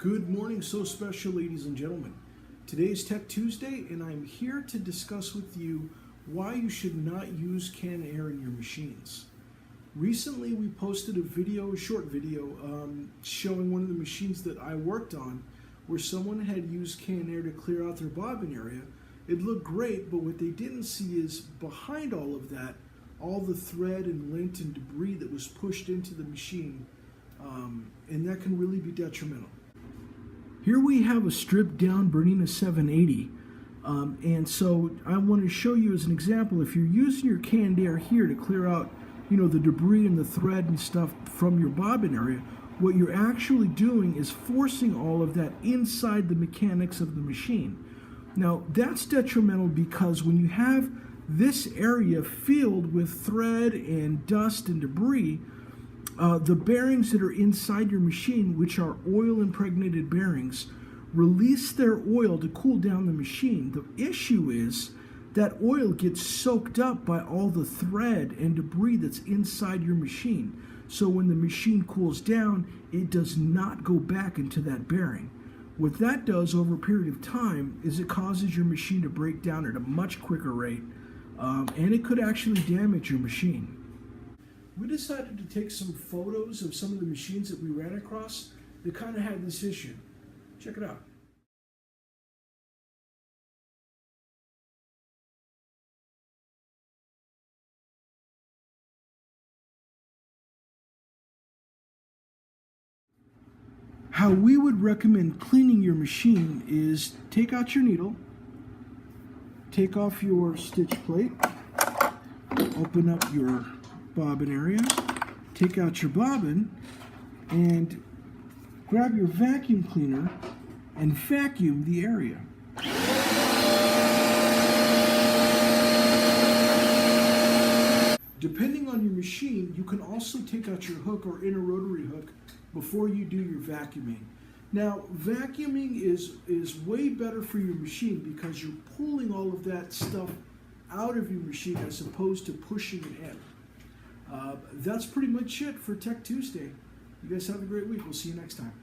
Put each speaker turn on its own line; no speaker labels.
Good morning, so special, ladies and gentlemen. Today is Tech Tuesday, and I'm here to discuss with you why you should not use canned air in your machines. Recently, we posted a short video, showing one of the machines that I worked on where someone had used canned air to clear out their bobbin area. It looked great, but what they didn't see is behind all of that, all the thread and lint and debris that was pushed into the machine, and that can really be detrimental. Here we have a stripped down Bernina 780, and so I want to show you as an example, if you're using your canned air here to clear out, the debris and the thread and stuff from your bobbin area, what you're actually doing is forcing all of that inside the mechanics of the machine. Now, that's detrimental because when you have this area filled with thread and dust and debris, the bearings that are inside your machine, which are oil impregnated bearings, release their oil to cool down the machine. The issue is that oil gets soaked up by all the thread and debris that's inside your machine. So when the machine cools down, it does not go back into that bearing. What that does over a period of time is it causes your machine to break down at a much quicker rate, and it could actually damage your machine. We decided to take some photos of some of the machines that we ran across that kind of had this issue. Check it out. How we would recommend cleaning your machine is take out your needle, take off your stitch plate, open up your bobbin area, take out your bobbin, and grab your vacuum cleaner and vacuum the area. Depending on your machine, you can also take out your hook or inner rotary hook before you do your vacuuming. Now, vacuuming is way better for your machine because you're pulling all of that stuff out of your machine as opposed to pushing it in. That's pretty much it for Tech Tuesday. You guys have a great week. We'll see you next time.